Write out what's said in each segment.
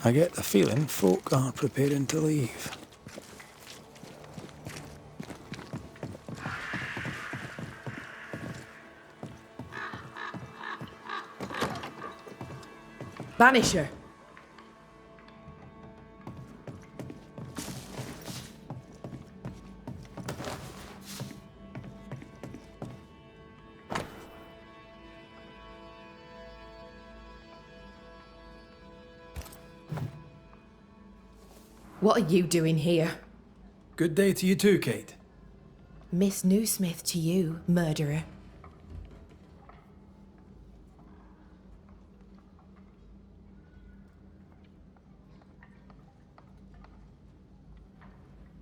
I get the feeling folk are preparing to leave. Banisher! What are you doing here? Good day to you too, Kate. Miss Newsmith to you, murderer.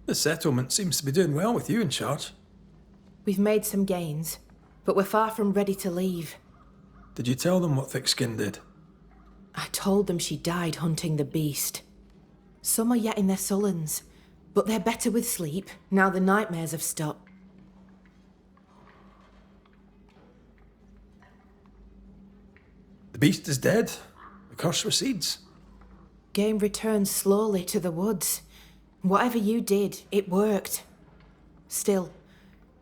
The settlement seems to be doing well with you in charge. We've made some gains, but we're far from ready to leave. Did you tell them what Thickskin did? I told them she died hunting the beast. Some are yet in their sullens, but they're better with sleep now the nightmares have stopped. The beast is dead. The curse recedes. Game returns slowly to the woods. Whatever you did, it worked. Still,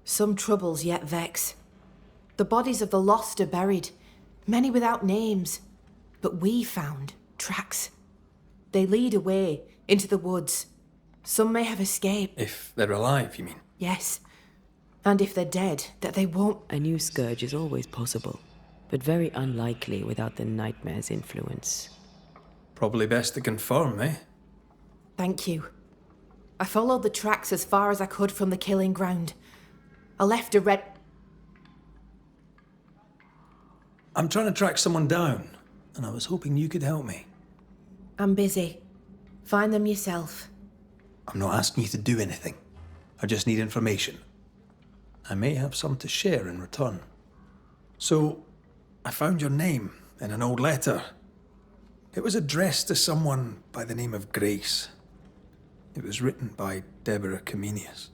some troubles yet vex. The bodies of the lost are buried, many without names, but we found tracks. They lead away into the woods. Some may have escaped. If they're alive, you mean? Yes. And if they're dead, that they won't. A new scourge is always possible, but very unlikely without the nightmare's influence. Probably best to confirm, eh? Thank you. I followed the tracks as far as I could from the killing ground. I left a red... I'm trying to track someone down, and I was hoping you could help me. I'm busy. Find them yourself. I'm not asking you to do anything. I just need information. I may have some to share in return. So, I found your name in an old letter. It was addressed to someone by the name of Grace. It was written by Deborah Comenius.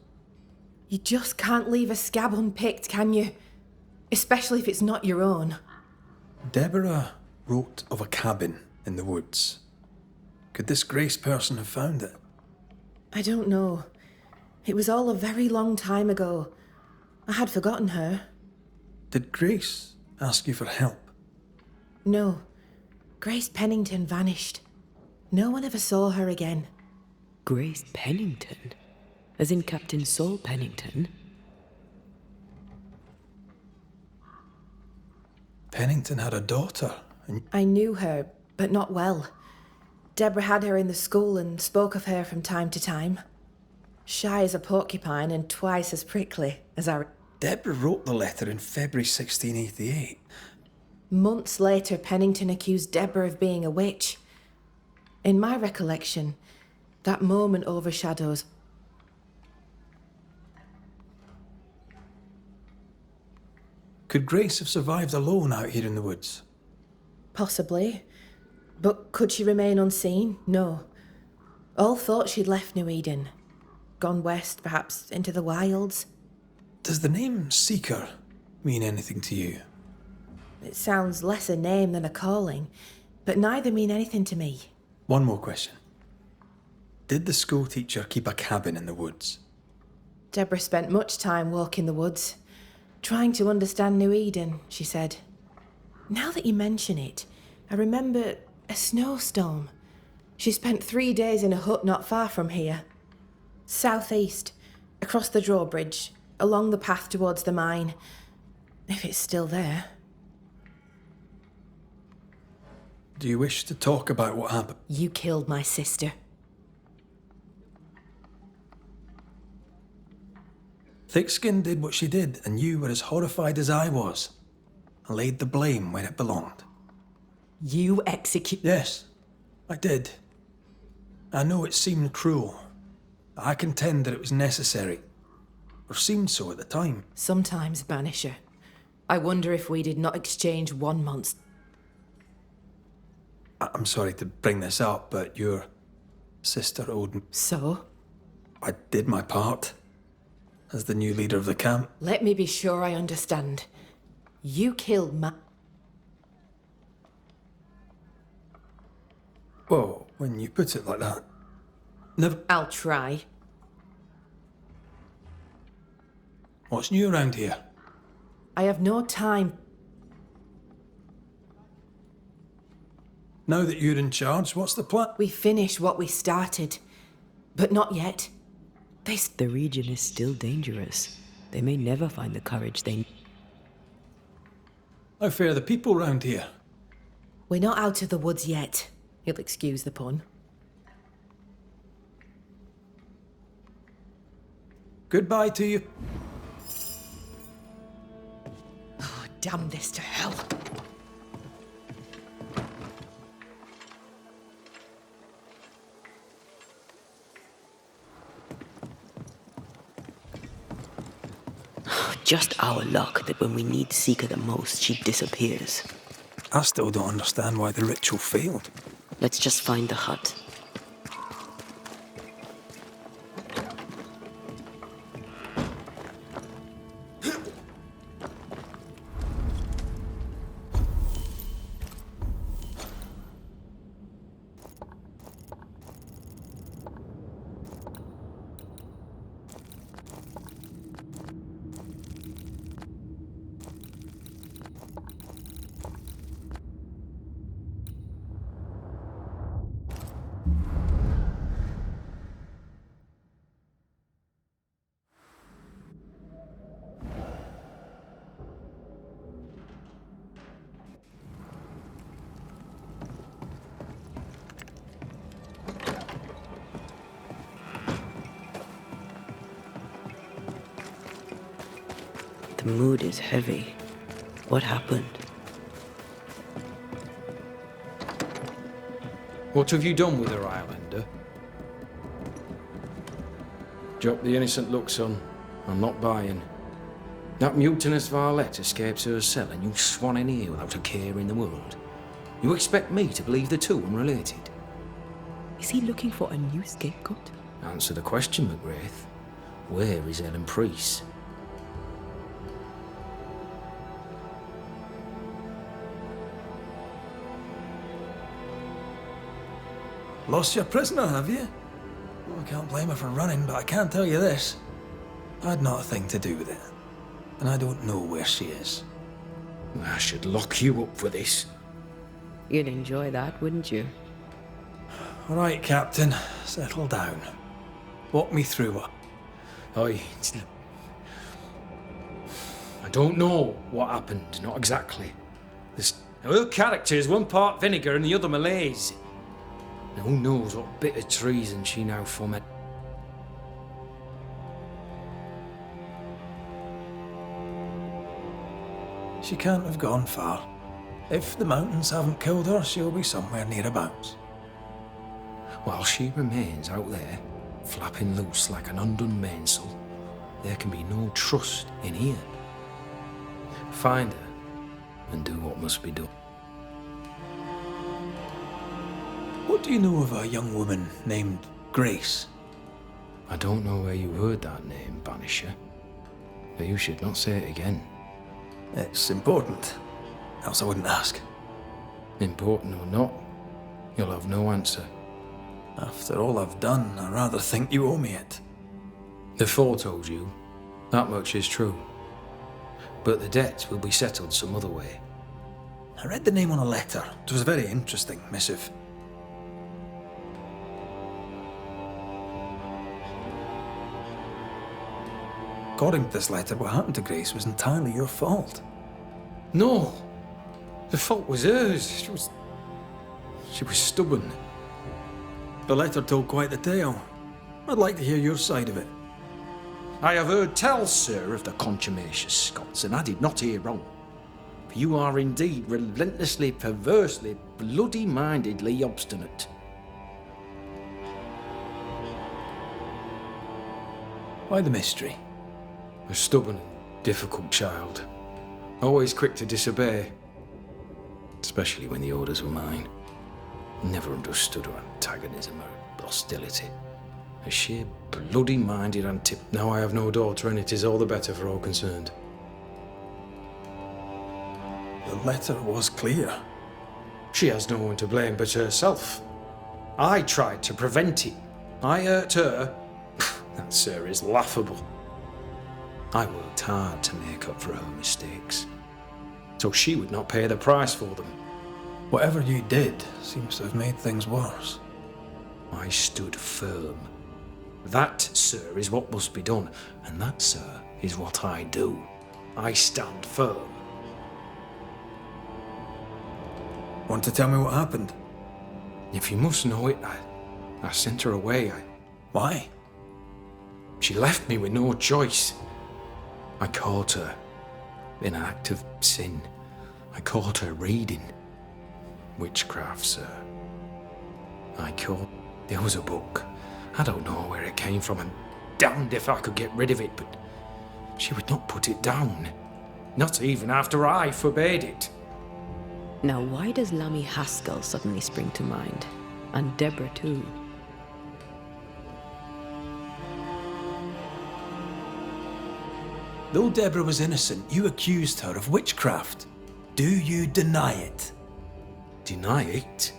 You just can't leave a scab unpicked, can you? Especially if it's not your own. Deborah wrote of a cabin in the woods. Could this Grace person have found it? I don't know. It was all a very long time ago. I had forgotten her. Did Grace ask you for help? No. Grace Pennington vanished. No one ever saw her again. Grace Pennington? As in Captain Saul Pennington? Pennington had a daughter, and I knew her, but not well. Deborah had her in the school and spoke of her from time to time. Shy as a porcupine and twice as prickly as our... Deborah wrote the letter in February 1688. Months later, Pennington accused Deborah of being a witch. In my recollection, that moment overshadows... Could Grace have survived alone out here in the woods? Possibly. But could she remain unseen? No. All thought she'd left New Eden. Gone west, perhaps into the wilds. Does the name Seeker mean anything to you? It sounds less a name than a calling, but neither mean anything to me. One more question. Did the school teacher keep a cabin in the woods? Deborah spent much time walking the woods, trying to understand New Eden, she said. Now that you mention it, I remember a snowstorm. She spent 3 days in a hut not far from here. Southeast, across the drawbridge, along the path towards the mine. If it's still there. Do you wish to talk about what happened? You killed my sister. Thickskin did what she did, and you were as horrified as I was, and laid the blame where it belonged. You execute... Yes, I did. I know it seemed cruel, but I contend that it was necessary, or seemed so at the time. Sometimes, Banisher, I wonder if we did not exchange one monster. I'm sorry to bring this up, but your sister owed me. So? I did my part, as the new leader of the camp. Let me be sure I understand. You killed Whoa. when you put it like that. Never. I'll try. What's new around here? I have no time. Now that you're in charge, what's the plan? We finish what we started. But not yet. The region is still dangerous. They may never find the courage they need. How fare the people round here? We're not out of the woods yet. You'll excuse the pun. Goodbye to you. Oh, damn this to hell. Just our luck that when we need Seeker the most, she disappears. I still don't understand why the ritual failed. Let's just find the hut. The mood is heavy. What happened? What have you done with her, Islander? Drop the innocent look, son. I'm not buying. That mutinous varlet escapes her cell and you swan in here without a care in the world. You expect me to believe the two unrelated? Is he looking for a new scapegoat? Answer the question, McGrath. Where is Ellen Priest? Lost your prisoner, have you? Well, I can't blame her for running, but I can tell you this. I had not a thing to do with it. And I don't know where she is. I should lock you up for this. You'd enjoy that, wouldn't you? All right, Captain. Settle down. Walk me through what... I don't know what happened, not exactly. Her character is one part vinegar and the other Malaise. Now, who knows what bitter treason she now foment. She can't have gone far. If the mountains haven't killed her, she'll be somewhere nearabouts. While she remains out there, flapping loose like an undone mainsail, there can be no trust in here. Find her and do what must be done. What do you know of a young woman named Grace? I don't know where you heard that name, Banisher, but you should not say it again. It's important, else I wouldn't ask. Important or not, you'll have no answer. After all I've done, I rather think you owe me it. The Four told you, that much is true. But the debt will be settled some other way. I read the name on a letter. It was a very interesting missive. According to this letter, what happened to Grace was entirely your fault. No! The fault was hers. She was stubborn. The letter told quite the tale. I'd like to hear your side of it. I have heard tell, sir, of the contumacious Scots, and I did not hear wrong. For you are indeed relentlessly, perversely, bloody-mindedly obstinate. Why the mystery? A stubborn and difficult child. Always quick to disobey. Especially when the orders were mine. Never understood her antagonism or hostility. A sheer bloody-minded antip. Now I have no daughter, and it is all the better for all concerned. The letter was clear. She has no one to blame but herself. I tried to prevent it. I hurt her. That, sir, is laughable. I worked hard to make up for her mistakes, so she would not pay the price for them. Whatever you did seems to have made things worse. I stood firm. That, sir, is what must be done, and that, sir, is what I do. I stand firm. Want to tell me what happened? If you must know it, I sent her away. Why? She left me with no choice. I caught her in an act of sin. I caught her reading. Witchcraft, sir. There was a book. I don't know where it came from, and damned if I could get rid of it, but she would not put it down. Not even after I forbade it. Now, why does Lammy Haskell suddenly spring to mind? And Deborah, too. Though Deborah was innocent, you accused her of witchcraft. Do you deny it? Deny it?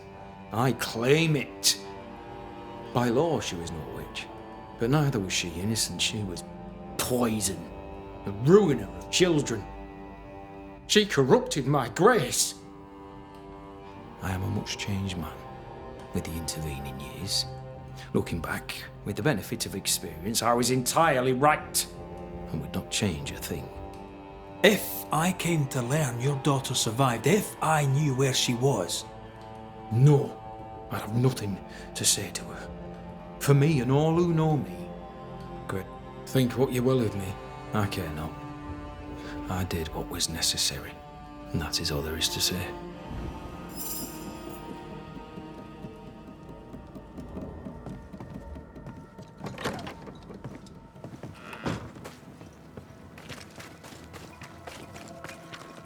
I claim it. By law, she was no witch, but neither was she innocent. She was poison, a ruiner of children. She corrupted my grace. I am a much changed man with the intervening years. Looking back, with the benefit of experience, I was entirely right and would not change a thing. If I came to learn your daughter survived, if I knew where she was... No, I'd have nothing to say to her. For me and all who know me. Good. Think what you will of me. I care not. I did what was necessary, and that is all there is to say.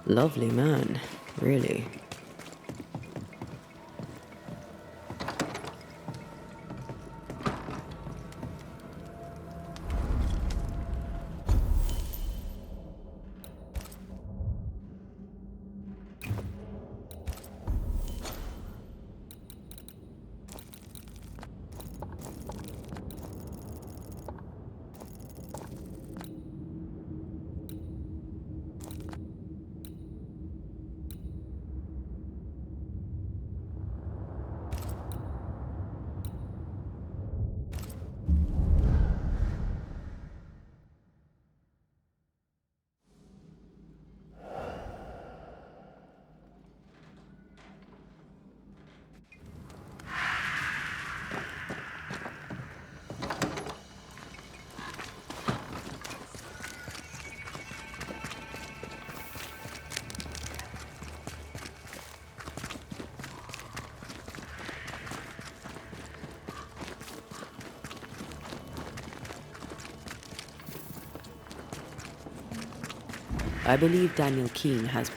Lovely man, really. I believe Daniel Keene has...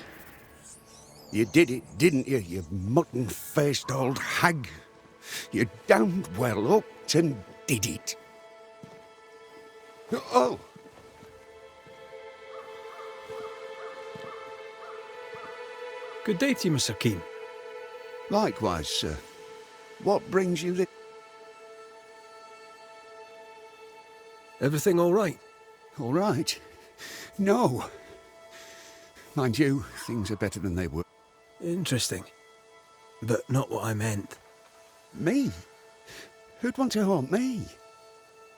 You did it, didn't you, you mutton-faced old hag? You damned well upped and did it. Oh! Good day to you, Mr. Keene. Likewise, sir. What brings you the... Everything all right? All right. No. Mind you, things are better than they were. Interesting. But not what I meant. Me? Who'd want to haunt me?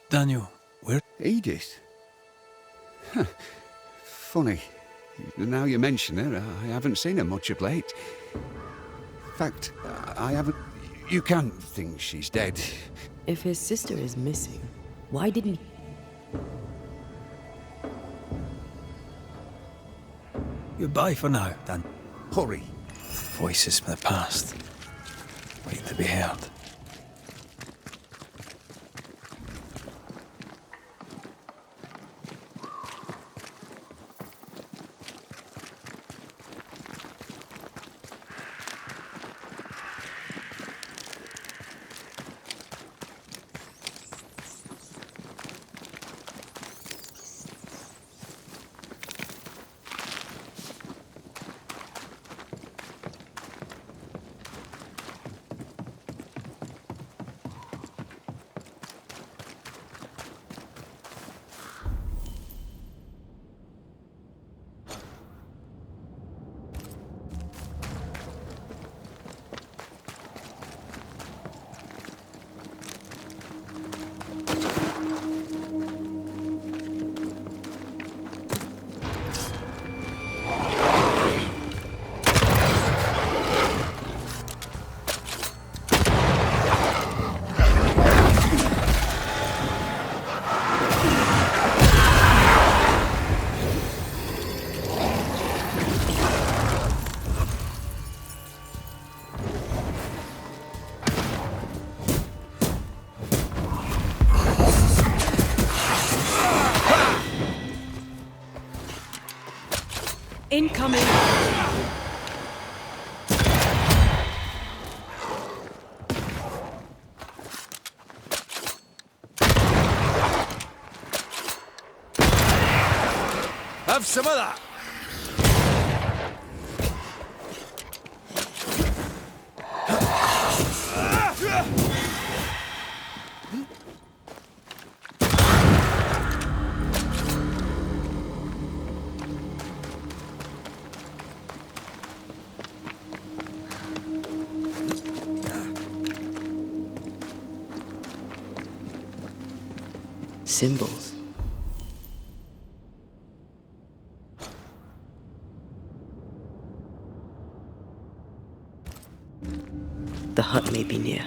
Daniel, where... Edith. Huh. Funny. Now you mention her, I haven't seen her much of late. In fact, I haven't... You can't think she's dead. If his sister is missing, why didn't... Goodbye for now, Dan. Hurry. Voices from the past. Waiting to be heard. Incoming! Have some of that! Symbols. The hut may be near.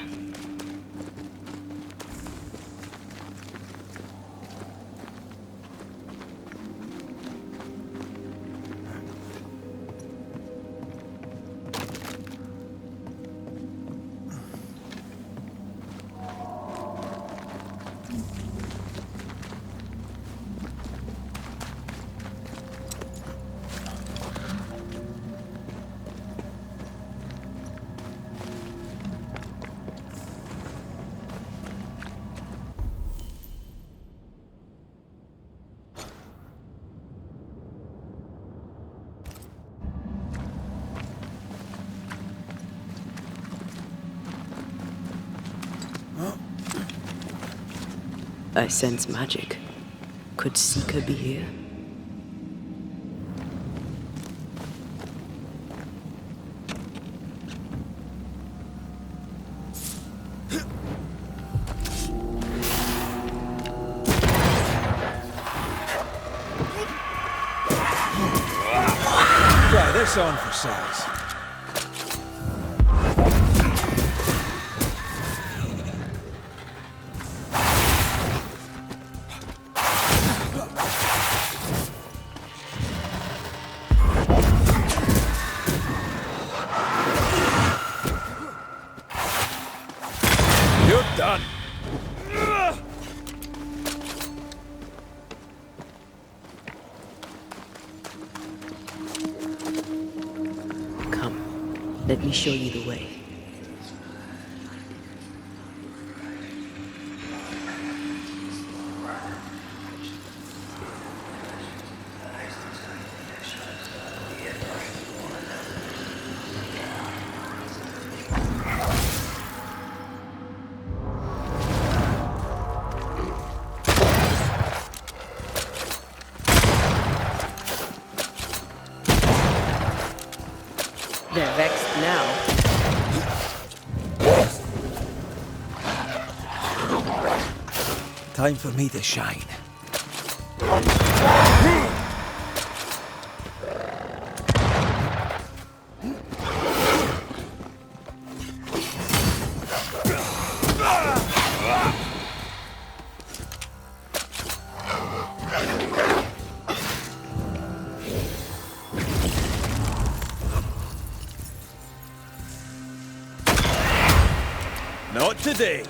I sense magic. Could Seeker be here? Try this on for size. You're done. Come, let me show you the way. They're vexed now. Time for me to shine. Not today.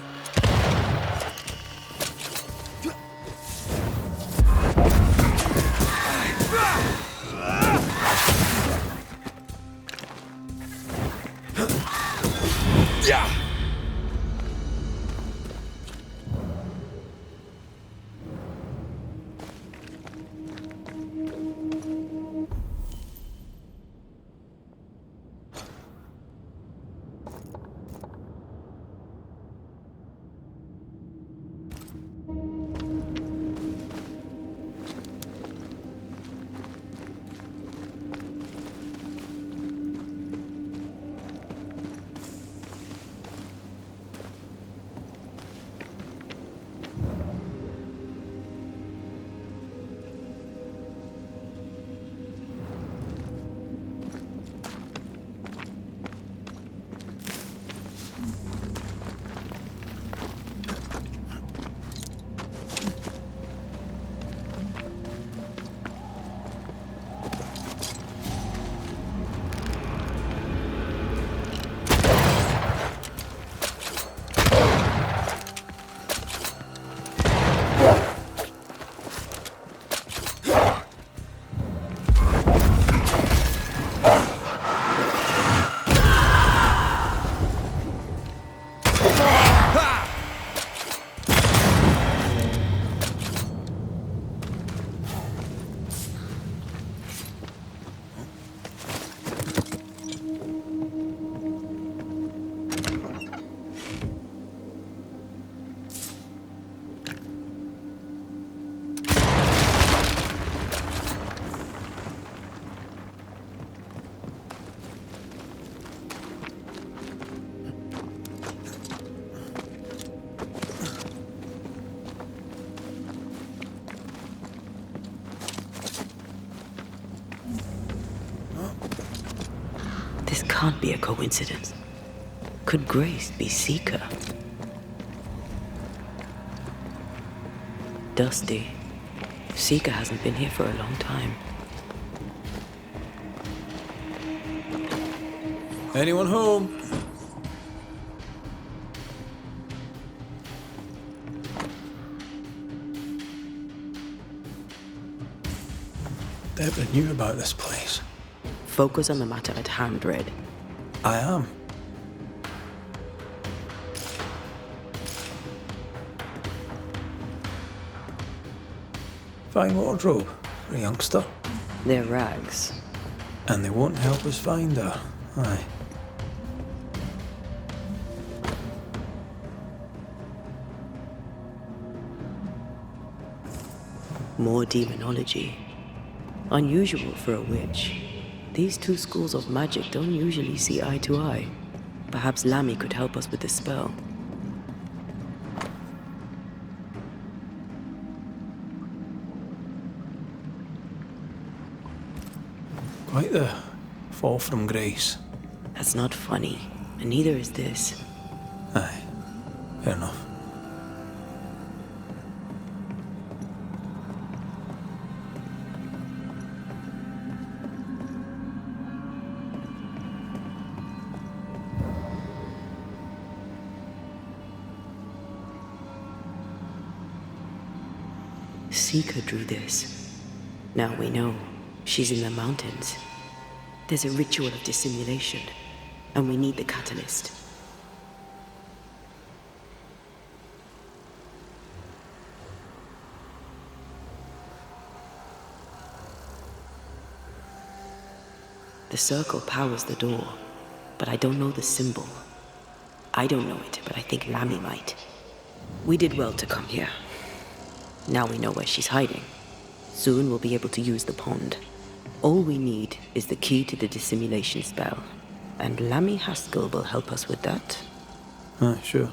can't be a coincidence. Could Grace be Seeker? Dusty. Seeker hasn't been here for a long time. Anyone home? Deborah knew about this place. Focus on the matter at hand, Red. I am. Fine wardrobe for a youngster. They're rags. And they won't help us find her. Aye. More demonology. Unusual for a witch. These two schools of magic don't usually see eye to eye. Perhaps Lammy could help us with the spell. Quite the fall from grace. That's not funny, and neither is this. Aye. Fair enough. Seeker drew this. Now we know she's in the mountains. There's a ritual of dissimulation, and we need the catalyst. The circle powers the door, but I don't know the symbol. I don't know it, but I think Lammy might. We did well to come here. Now we know where she's hiding. Soon we'll be able to use the pond. All we need is the key to the dissimulation spell, and Lammy Haskell will help us with that. Aye, sure.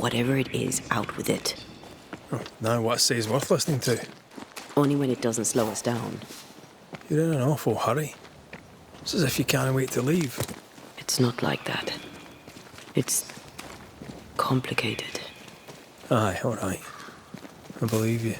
Whatever it is, out with it. Oh, now what I say is worth listening to. Only when it doesn't slow us down. You're in an awful hurry. It's as if you can't wait to leave. It's not like that. It's complicated. Aye, all right. I believe you.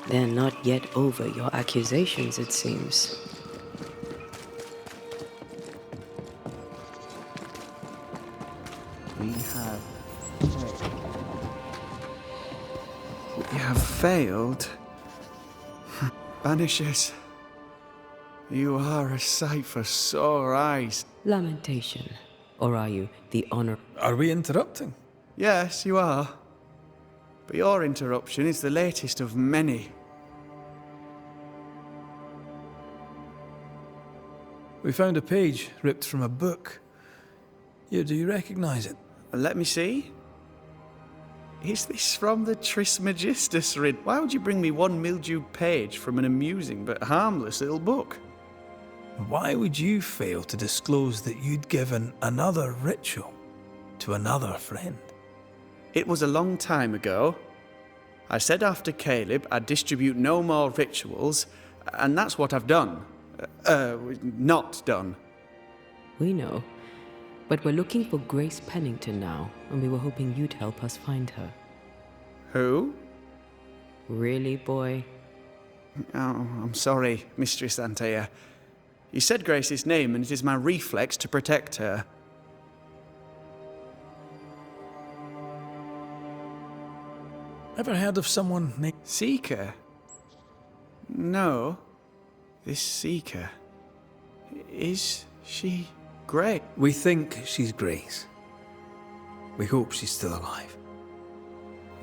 They're not yet over your accusations, it seems. We have failed. Banishers, you are a sight for sore eyes. Lamentation. Or are you the honor? Are we interrupting? Yes, you are. But your interruption is the latest of many. We found a page ripped from a book. Yeah, do you recognize it? Let me see. Is this from the Trismegistus Rid? Why would you bring me one mildewed page from an amusing but harmless little book? Why would you fail to disclose that you'd given another ritual to another friend? It was a long time ago. I said after Caleb I'd distribute no more rituals, and that's what I've done. Not done. We know. But we're looking for Grace Pennington now, and we were hoping you'd help us find her. Who? Really, boy? Oh, I'm sorry, Mistress Antea. You said Grace's name, and it is my reflex to protect her. Ever heard of someone named... Seeker? No. This Seeker. Is she Grace? We think she's Grace. We hope she's still alive.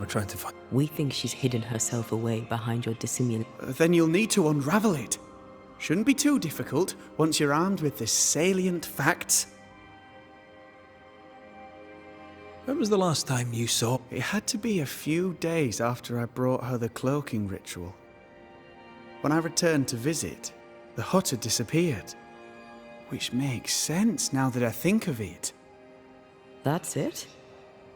We're trying to find... We think she's hidden herself away behind your dissimulation. Then you'll need to unravel it. Shouldn't be too difficult once you're armed with the salient facts. When was the last time you saw... It had to be a few days after I brought her the cloaking ritual. When I returned to visit, the hut had disappeared. Which makes sense now that I think of it. That's it?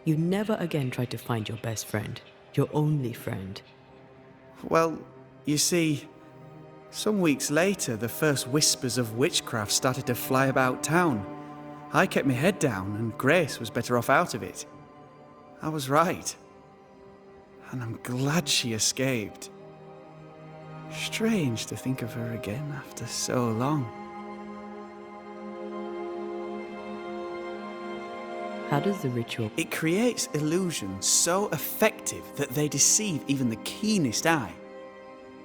You never again tried to find your best friend, your only friend. Well, you see, some weeks later, the first whispers of witchcraft started to fly about town. I kept my head down, and Grace was better off out of it. I was right. And I'm glad she escaped. Strange to think of her again after so long. How does the ritual... It creates illusions so effective that they deceive even the keenest eye.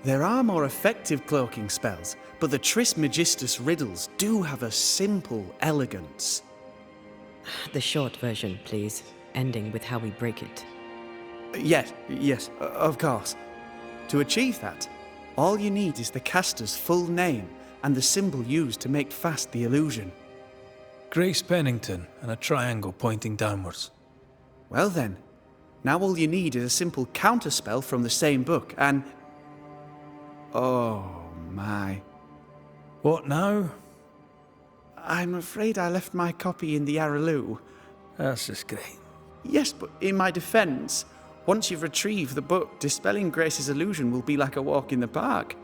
There are more effective cloaking spells, but the Trismegistus riddles do have a simple elegance. The short version, please, ending with how we break it. Yes, of course. To achieve that, all you need is the caster's full name and the symbol used to make fast the illusion. Grace Pennington and a triangle pointing downwards. Well then, now all you need is a simple counterspell from the same book and... Oh my. What now? I'm afraid I left my copy in the Araloo. That's just great. Yes, but in my defense, once you've retrieved the book, dispelling Grace's illusion will be like a walk in the park.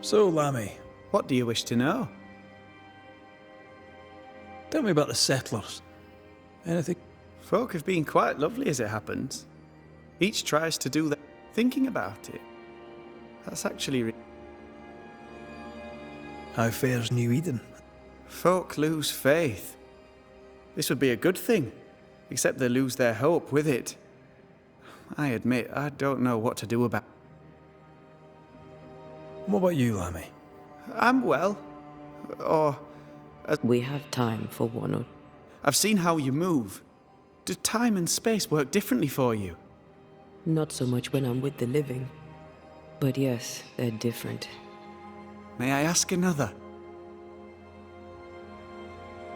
So, Lammy, What do you wish to know? tell me about the settlers. Anything? Folk have been quite lovely as it happens. Each tries to do that. Thinking about it, that's actually... How fares New Eden? Folk lose faith. This would be a good thing, except they lose their hope with it. I admit, I don't know what to do about... What about you, Lammy? I'm well. Or... We have time for one or... I've seen how you move. Do time and space work differently for you? Not so much when I'm with the living. But yes, they're different. May I ask another?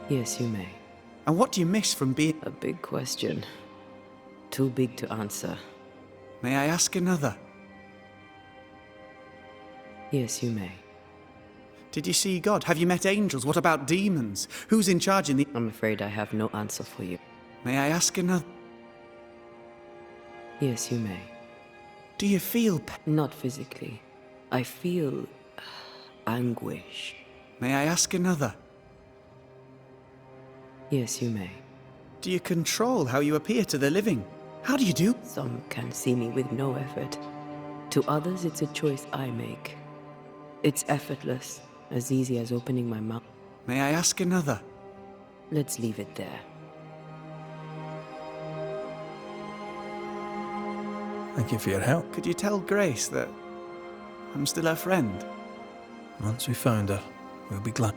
Yes, you may. And what do you miss from being... A big question. Too big to answer. May I ask another? Yes, you may. Did you see God? Have you met angels? What about demons? Who's in charge in the... I'm afraid I have no answer for you. May I ask another? Yes, you may. Do you feel... Not physically. I feel... anguish. May I ask another? Yes, you may. Do you control how you appear to the living? How do you do? Some can see me with no effort. To others, it's a choice I make. It's effortless, as easy as opening my mouth. May I ask another? Let's leave it there. Thank you for your help. Could you tell Grace that I'm still her friend? Once we found her, we'll be glad.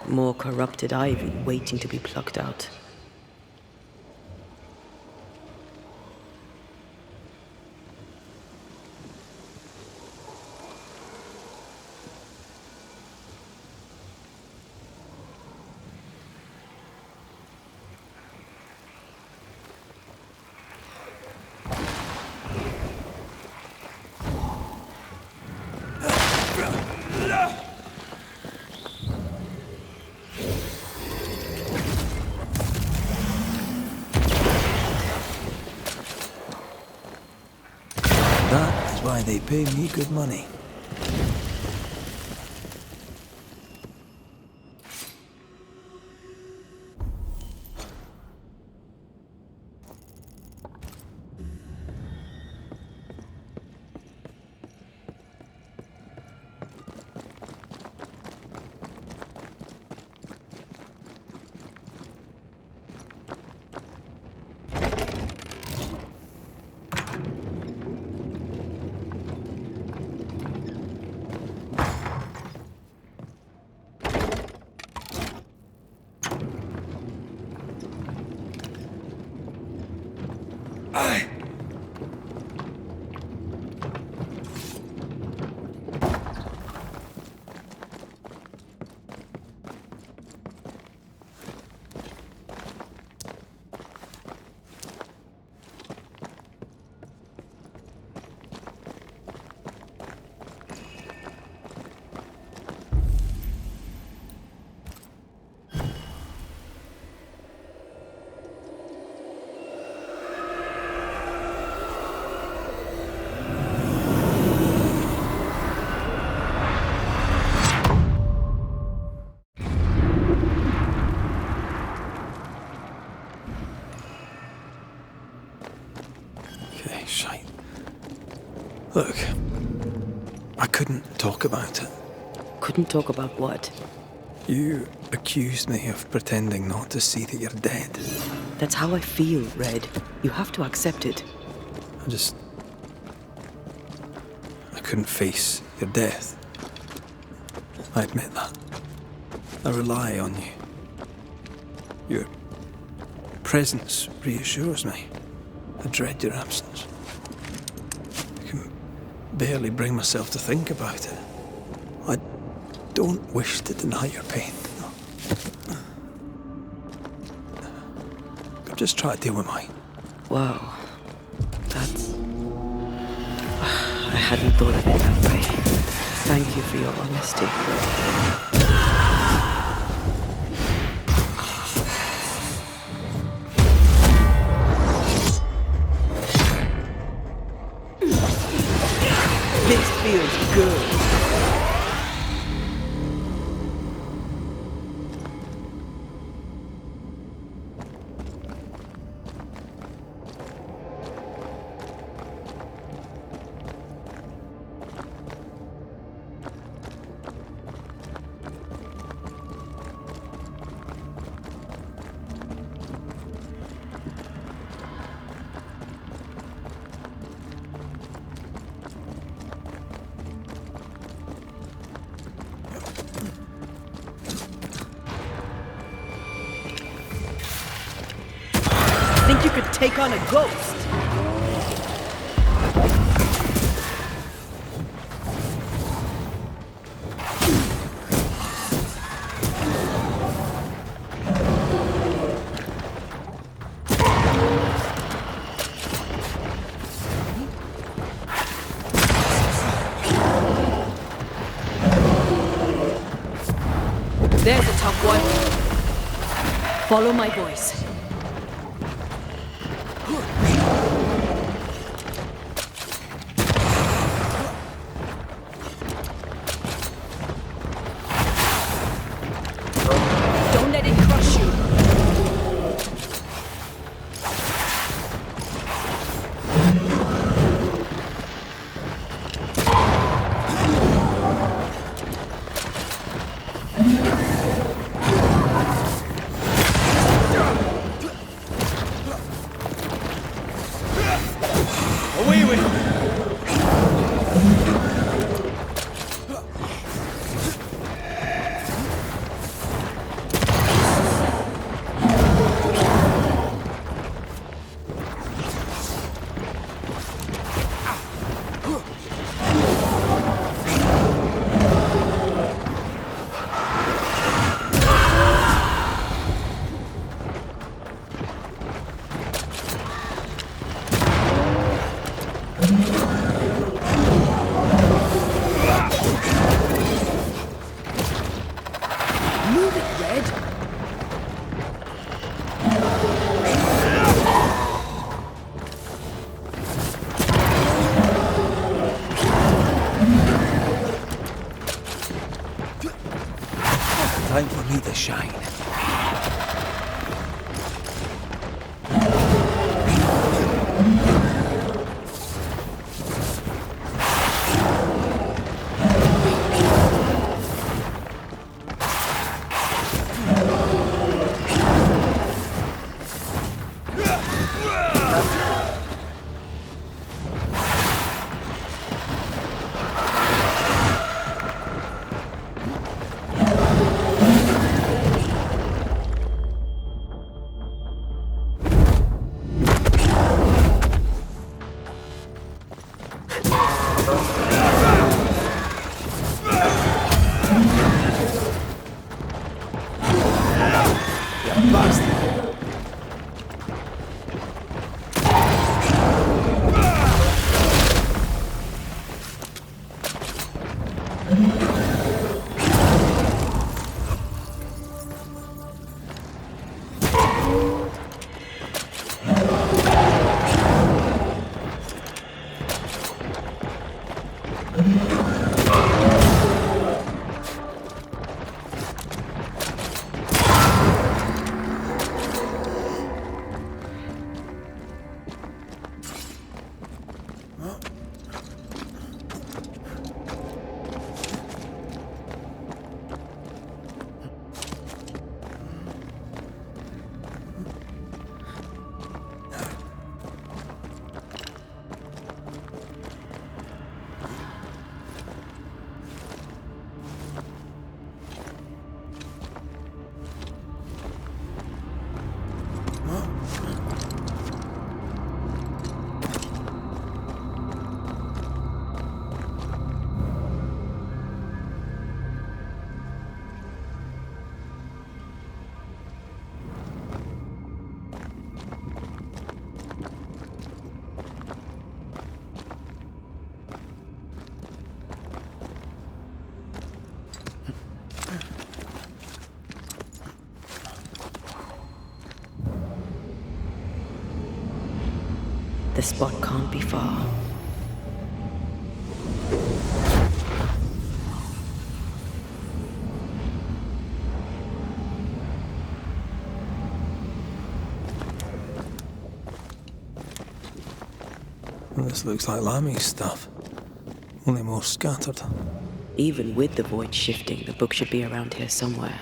More corrupted ivy waiting to be plucked out. That is why they pay me good money. Okay, shite. Look, I couldn't talk about it. Couldn't talk about what? You accused me of pretending not to see that you're dead. That's how I feel, Red. You have to accept it. I couldn't face your death. I admit that. I rely on you. Your presence reassures me. I dread your absence. I can barely bring myself to think about it. I don't wish to deny your pain. No. But just try to deal with mine. Wow. That's... I hadn't thought of it that way. Thank you for your honesty. This feels good. Think you could take on a ghost? There's a tough one. Follow my voice. Don't let it crush you. time for me to shine. The spot can't be far. Well, this looks like Lami's stuff, only more scattered. Even with the void shifting, the book should be around here somewhere.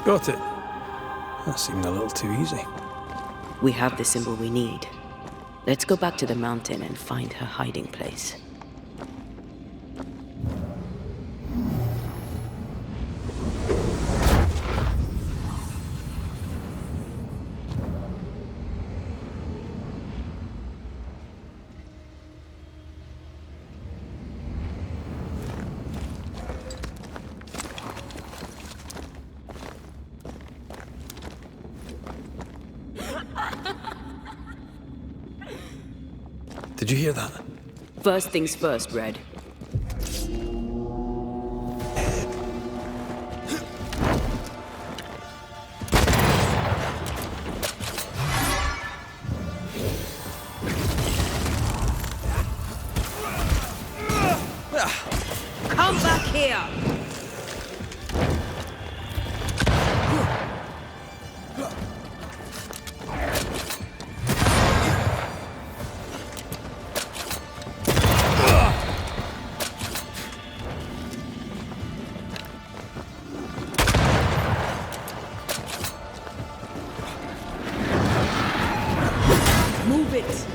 Got it. That seemed a little too easy. We have the symbol we need. Let's go back to the mountain and find her hiding place. Did you hear that? First things first, Red. Come back here! Move it!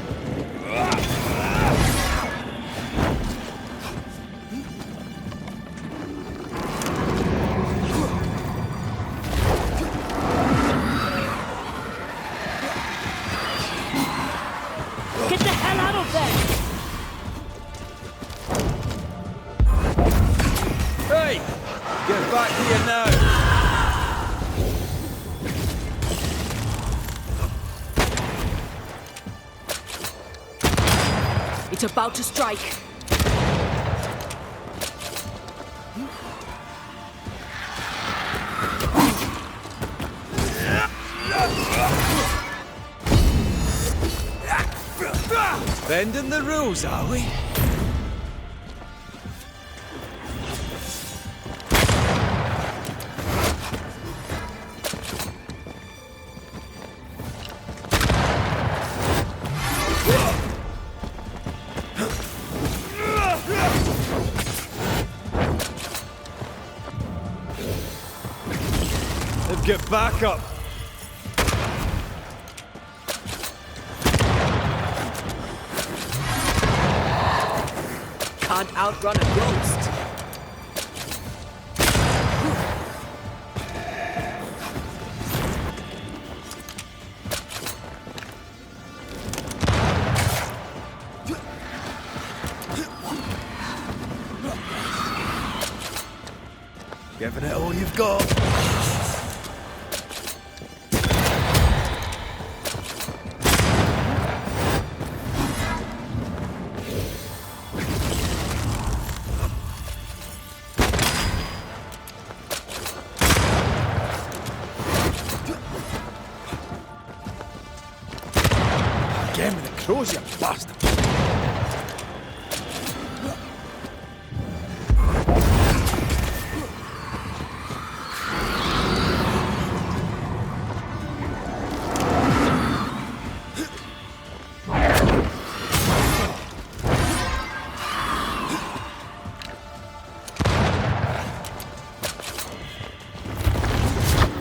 Get the hell out of there! Hey! Get back here now! It's about to strike. Bending the rules, are we? Get back up! Can't outrun a ghost. Giving it all you've got. Again with the crows, you bastard!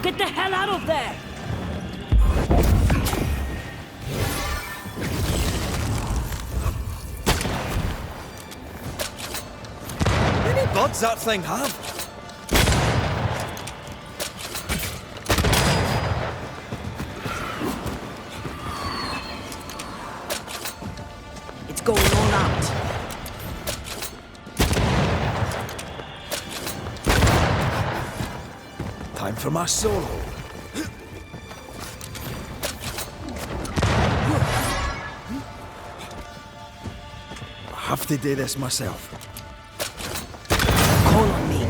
Get the hell out of there! How many buds that thing have? It's going all out. Time for my solo. I have to do this myself. Call on me.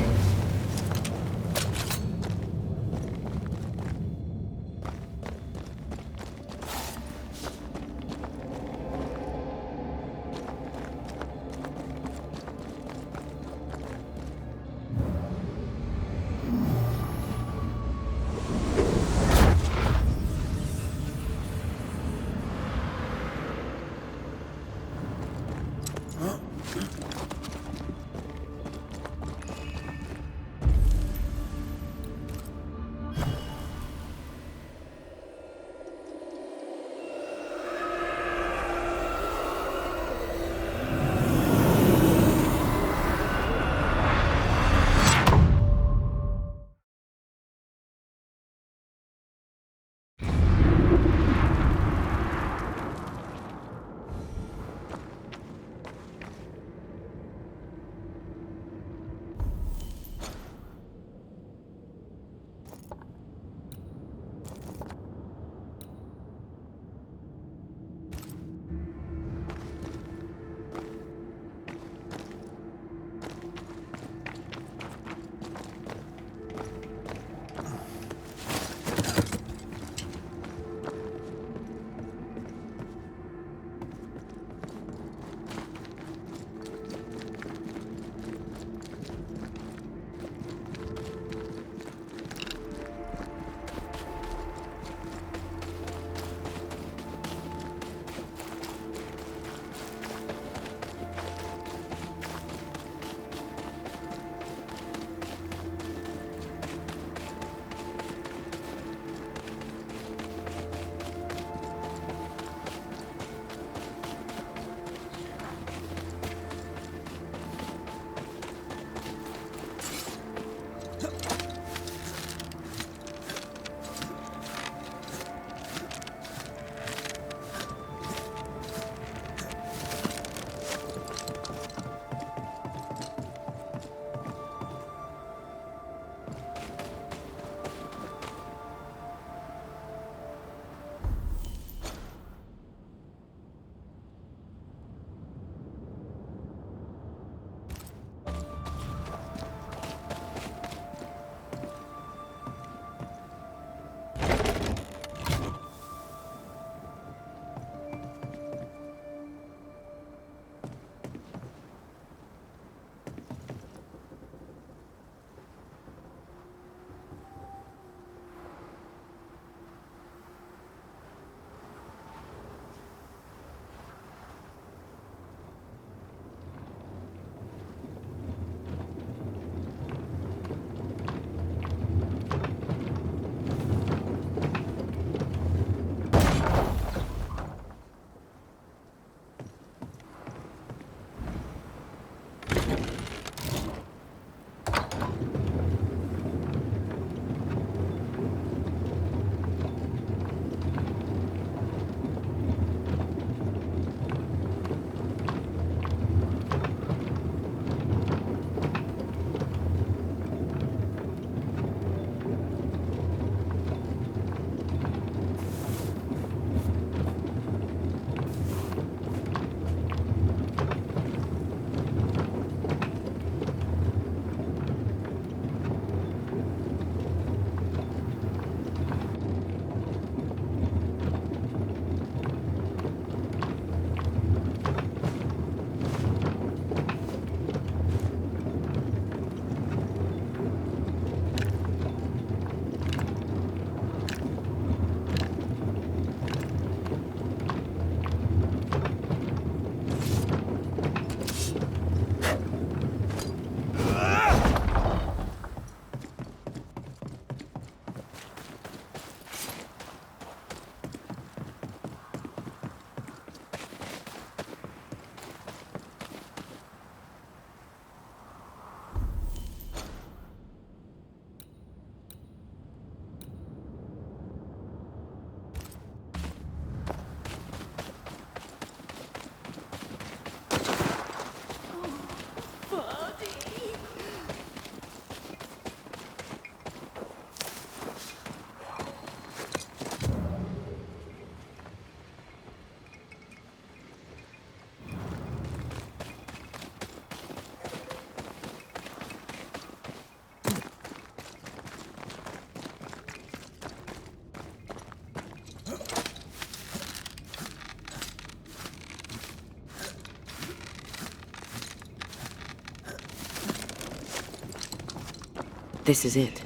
This is it.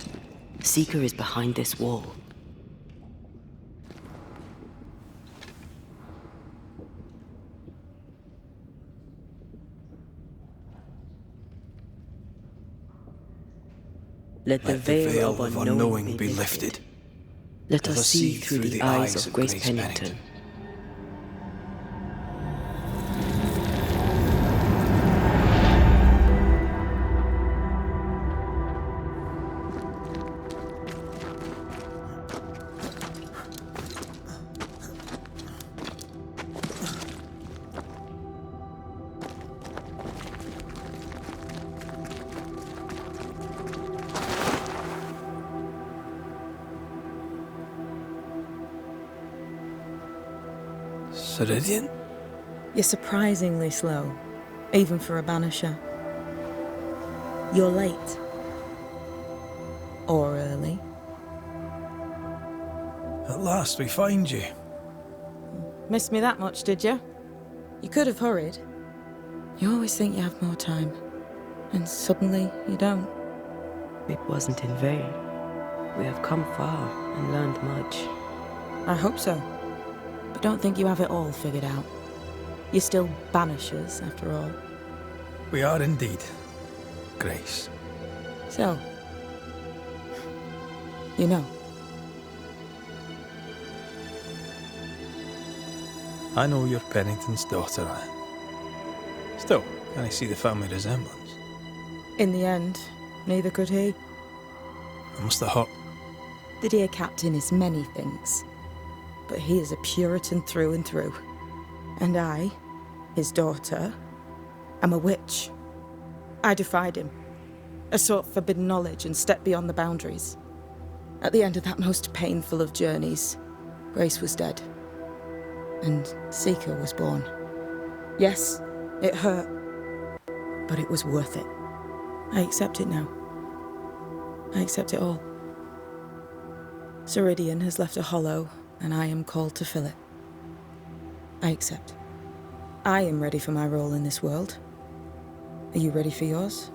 Seeker is behind this wall. Let the veil of unknowing be lifted. Let us see through the eyes of Grace Pennington. Ceridian? You're surprisingly slow, even for a Banisher. You're late. Or early. At last we find you. Missed me that much, did you? You could have hurried. You always think you have more time, and suddenly you don't. It wasn't in vain. We have come far and learned much. I hope so. But don't think you have it all figured out. You're still Banishers, after all. We are indeed, Grace. So, you know. I know you're Pennington's daughter. Still, can I see the family resemblance? In the end, neither could he. It must have hurt. The dear captain is many things, but he is a Puritan through and through. And I, his daughter, am a witch. I defied him. I sought forbidden knowledge and stepped beyond the boundaries. At the end of that most painful of journeys, Grace was dead. And Seeker was born. Yes, it hurt, but it was worth it. I accept it now. I accept it all. Ceridian has left a hollow, and I am called to fill it. I accept. I am ready for my role in this world. Are you ready for yours?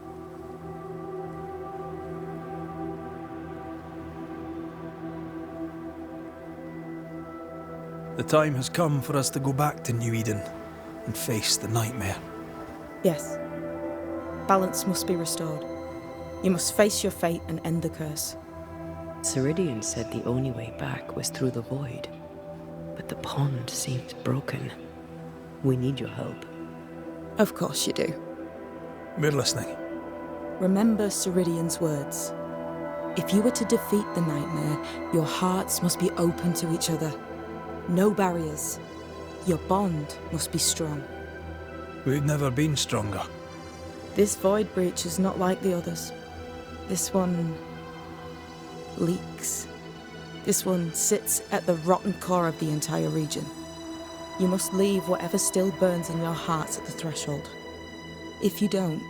The time has come for us to go back to New Eden and face the nightmare. Yes. Balance must be restored. You must face your fate and end the curse. Ceridian said the only way back was through the void. But the pond seems broken. We need your help. Of course you do. We're listening. Remember Ceridian's words. If you were to defeat the nightmare, your hearts must be open to each other. No barriers. Your bond must be strong. We've never been stronger. This void breach is not like the others. This one leaks. This one sits at the rotten core of the entire region. You must leave whatever still burns in your hearts at the threshold. If you don't,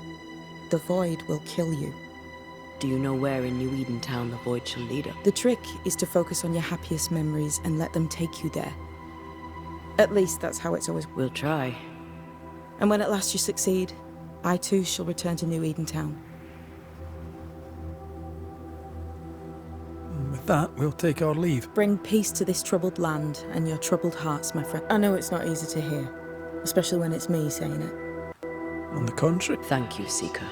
the void will kill you. Do you know where in New Eden Town the void shall lead us? The trick is to focus on your happiest memories and let them take you there. At least that's how it's always. We'll try. And when at last you succeed, I too shall return to New Eden Town. With that, we'll take our leave. Bring peace to this troubled land and your troubled hearts, my friend. I know it's not easy to hear, especially when it's me saying it. On the contrary, Thank you, Seeker.